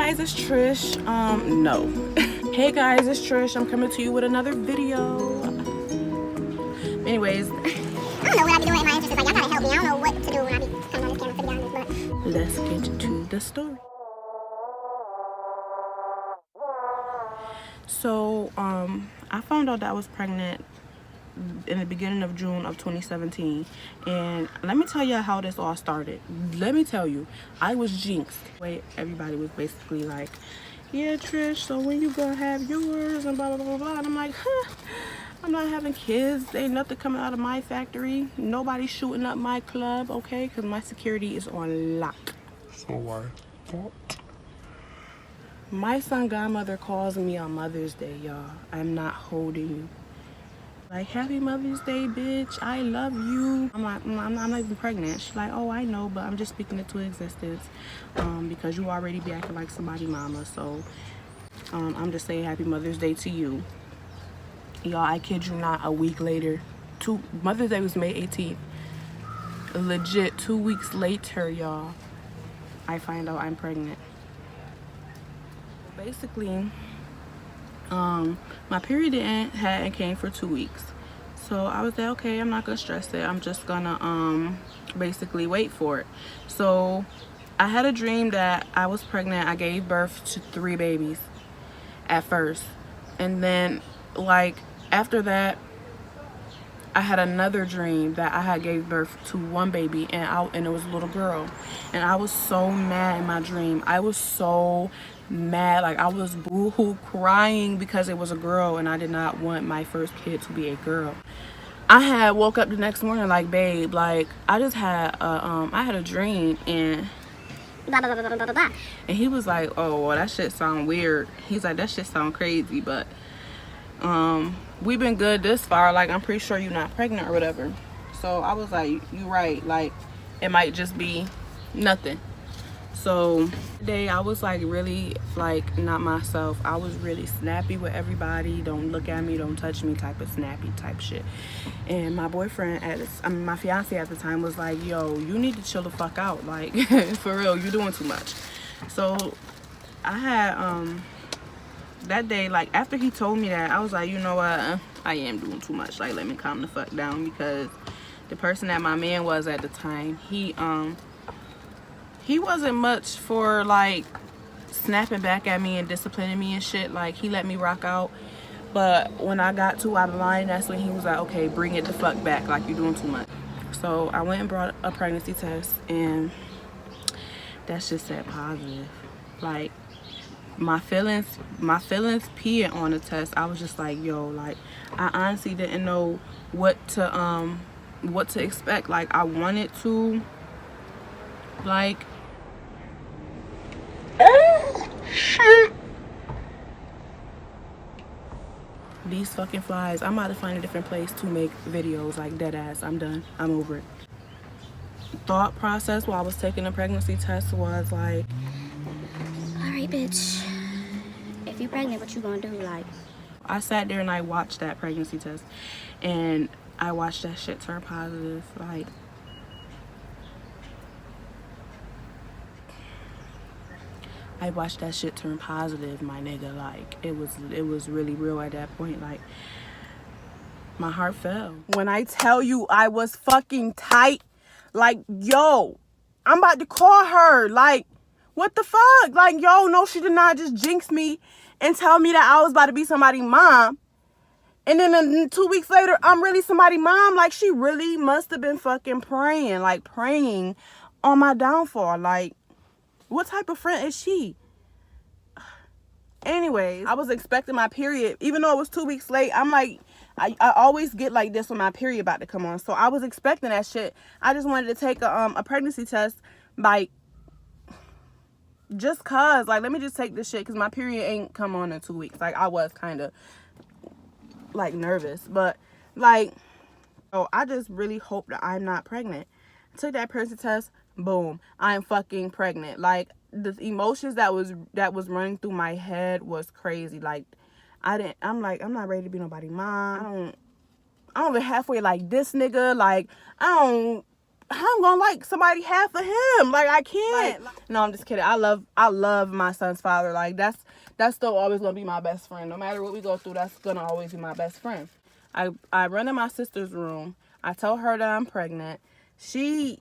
guys, it's Trish. No. Hey guys, it's Trish. I'm coming to you with another video. Anyways, I don't know what I be doing in my interest. Like, y'all gotta help me. I don't know what to do when I be coming on this camera, to be honest, but let's get to the story. So, I found out that I was pregnant in the beginning of June of 2017, and let me tell you how this all started. Let me tell you, I was jinxed. Everybody was basically like, yeah, Trish, so when you gonna have yours and blah blah blah blah. And I'm like, I'm not having kids. Ain't nothing coming out of my factory. Nobody's shooting up my club, okay? Because my security is on lock. So I thought. My son godmother calls me on Mother's Day, y'all. I'm not holding you. Like, happy Mother's Day, bitch. I love you. I'm not even pregnant. She's like, oh, I know, but I'm just speaking it to existence. Because you already be acting like somebody mama. So, I'm just saying happy Mother's Day to you. Y'all, I kid you not, a week later. Mother's Day was May 18th. Legit, 2 weeks later, y'all, I find out I'm pregnant. Basically, my period hadn't came for 2 weeks, so I was like, okay, I'm not gonna stress it. I'm just gonna basically wait for it. So I had a dream that I was pregnant. I gave birth to 3 babies at first, and then like after that I had another dream that I had gave birth to 1 baby, and it was a little girl, and I was so mad in my dream. I was so mad, like I was boo-hoo crying because it was a girl, and I did not want my first kid to be a girl. I had woke up the next morning like, babe, like I just had I had a dream, and blah, blah, blah, blah, blah, blah, blah. and he was like, oh, well, that shit sound weird. He's like, that shit sound crazy, but we've been good this far, like I'm pretty sure you're not pregnant or whatever. So I was like, you right, like it might just be nothing. So today I was like really like not myself. I was really snappy with everybody. Don't look at me, don't touch me type of snappy type shit. And my boyfriend my fiance at the time was like, yo, you need to chill the fuck out, like for real, you're doing too much. So I had that day, like after he told me that, I was like, you know what, I am doing too much, like let me calm the fuck down. Because the person that my man was at the time, he wasn't much for like snapping back at me and disciplining me and shit. Like he let me rock out, but when I got too out of line, that's when he was like, okay, bring it the fuck back, like you're doing too much. So I went and brought a pregnancy test, and that shit said positive. Like my feelings peeing on the test. I was just like, yo, like I honestly didn't know what to expect. Like I wanted to, like, these fucking flies. I'm about to find a different place to make videos, like dead ass. I'm done. I'm over it. Thought process while I was taking the pregnancy test was like, Alright, bitch. If you pregnant, what you gonna do? Like, I sat there and I watched that pregnancy test, and I watched that shit turn positive. Like, I watched that shit turn positive, my nigga. Like, it was really real at that point. Like, my heart fell. When I tell you I was fucking tight, like, yo, I'm about to call her. Like, what the fuck? Like, yo, no, she did not just jinx me and tell me that I was about to be somebody's mom. And then 2 weeks later, I'm really somebody's mom. Like, she really must have been fucking praying, like, praying on my downfall. Like, what type of friend is she? Anyways, I was expecting my period. Even though it was 2 weeks late, I'm like, I always get like this when my period about to come on. So I was expecting that shit. I just wanted to take a pregnancy test, like, just cause, like, let me just take this shit, because my period ain't come on in 2 weeks. Like, I was kind of like nervous, but like, oh, I just really hope that I'm not pregnant. I took that pregnancy test, boom, I'm fucking pregnant. Like, the emotions that was running through my head was crazy. Like, I'm like, I'm not ready to be nobody's mom. I don't even halfway like this nigga. Like, I don't I'm gonna like somebody half of him. Like I can't. No, I'm just kidding. I love my son's father. Like that's still always gonna be my best friend. No matter what we go through, that's gonna always be my best friend. I run in my sister's room. I tell her that I'm pregnant. She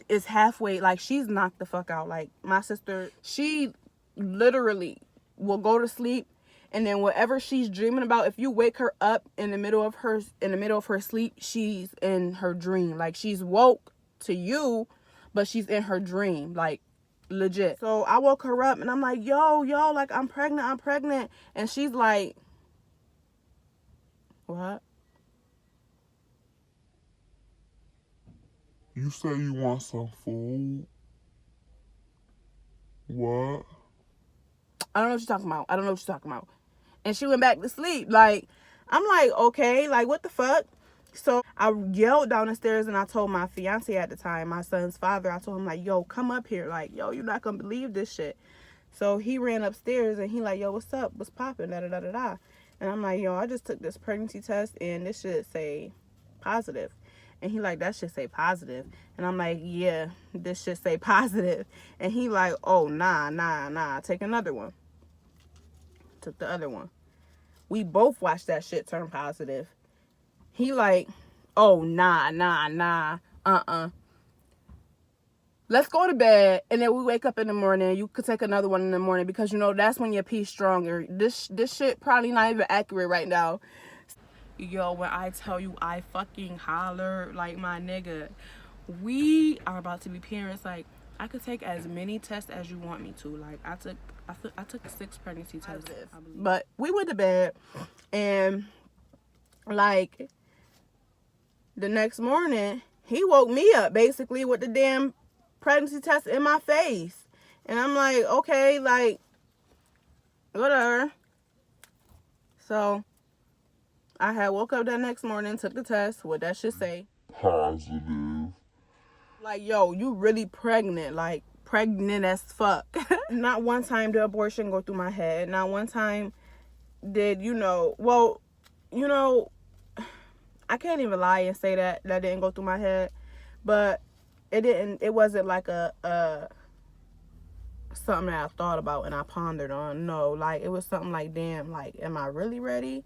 is halfway, like she's knocked the fuck out. Like my sister, she literally will go to sleep, and then whatever she's dreaming about, if you wake her up in the middle of her sleep, she's in her dream. Like she's woke to you, but she's in her dream, like legit. So I woke her up and I'm like, yo, like I'm pregnant. And she's like, what? You say you want some food? What? I don't know what you're talking about. And she went back to sleep. Like, I'm like, okay, like what the fuck? So I yelled down the stairs and I told my fiance at the time, my son's father, I told him like, yo, come up here. Like, yo, you're not gonna believe this shit. So he ran upstairs and he like, yo, what's up? What's poppin'? Da da da da da. And I'm like, yo, I just took this pregnancy test and this should say positive. And he like, that should say positive. And I'm like, yeah, this should say positive. And he like, oh, nah, take another one. Took the other one. We both watched that shit turn positive. He like, oh, nah. Let's go to bed, and then we wake up in the morning. You could take another one in the morning because, you know, that's when your pee's stronger. This shit probably not even accurate right now. Yo, when I tell you I fucking holler, like my nigga, we are about to be parents. Like, I could take as many tests as you want me to. Like, I took 6 pregnancy tests. But we went to bed, and, like, the next morning, he woke me up, basically, with the damn pregnancy test in my face. And I'm like, okay, like, whatever. So I had woke up that next morning, took the test, what that should say. Positive. Like, yo, you really pregnant, like pregnant as fuck. Not one time did abortion go through my head. Not one time did, I can't even lie and say that didn't go through my head. But it wasn't like a something that I thought about and I pondered on. No, like it was something like, damn, like, am I really ready?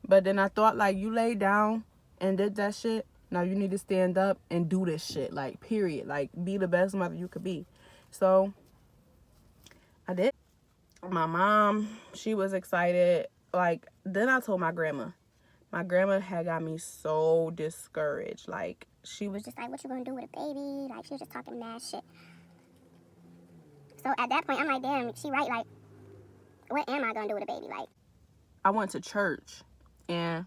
But then I thought, like, you laid down and did that shit. Now you need to stand up and do this shit. Like, period. Like, be the best mother you could be. So, I did. My mom, she was excited. Like, then I told my grandma. My grandma had got me so discouraged. Like, she was Just like, what you gonna do with a baby? Like, she was just talking mad shit. So at that point, I'm like, damn, she right. Like, what am I gonna do with a baby? Like, I went to church and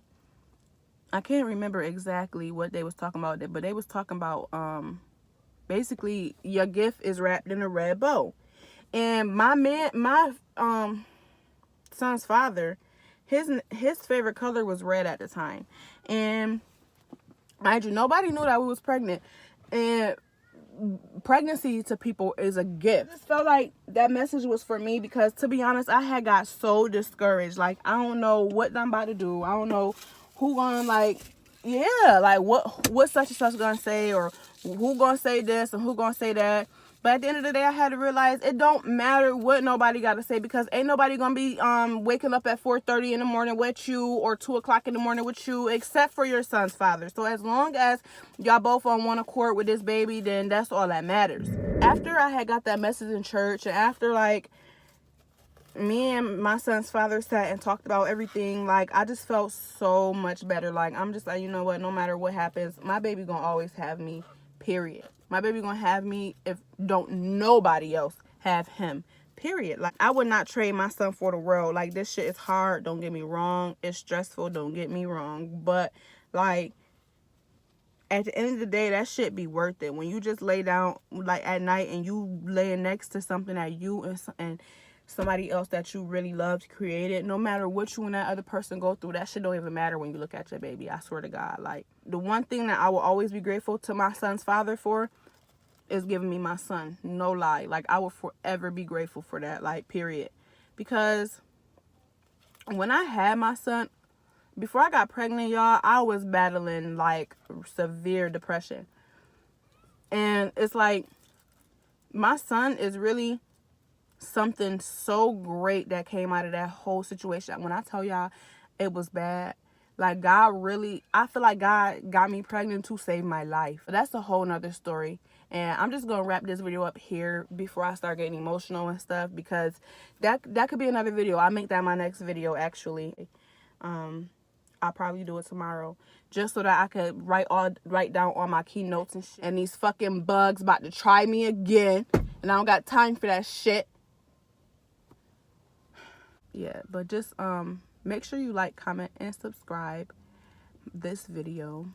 I can't remember exactly what they was talking about, but they was talking about basically your gift is wrapped in a red bow. And my son's father, his favorite color was red at the time. And mind you, nobody knew that we was pregnant. And pregnancy to people is a gift. I just felt like that message was for me because, to be honest, I had got so discouraged. Like, I don't know what I'm about to do. I don't know who gonna, like, yeah, like what such and such gonna say, or who gonna say this and who gonna say that. But at the end of the day, I had to realize it don't matter what nobody got to say, because ain't nobody going to be waking up at 4:30 in the morning with you or 2 o'clock in the morning with you, except for your son's father. So as long as y'all both on one accord with this baby, then that's all that matters. After I had got that message in church, and after, like, me and my son's father sat and talked about everything, like, I just felt so much better. Like, I'm just like, you know what, no matter what happens, my baby going to always have me, period. My baby gonna have me if don't nobody else have him, period. Like, I would not trade my son for the world. Like, this shit is hard, don't get me wrong. It's stressful, don't get me wrong. But, like, at the end of the day, that shit be worth it. When you just lay down, like, at night and you laying next to something that you and somebody else that you really loved created, no matter what you and that other person go through, that shit don't even matter when you look at your baby. I swear to God. Like, the one thing that I will always be grateful to my son's father for is giving me my son. No lie. Like, I will forever be grateful for that. Like, period. Because when I had my son, before I got pregnant, y'all, I was battling, like, severe depression. And it's like, my son is really something so great that came out of that whole situation. When I tell y'all it was bad, like, God really, I feel like God got me pregnant to save my life. But that's a whole nother story. And I'm just gonna wrap this video up here before I start getting emotional and stuff, because that could be another video. I'll make that my next video, actually. I'll probably do it tomorrow, just so that I could write down all my keynotes and shit. And these fucking bugs about to try me again, and I don't got time for that shit. Yeah, but just make sure you like, comment, and subscribe this video,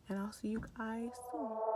and I'll see you guys soon.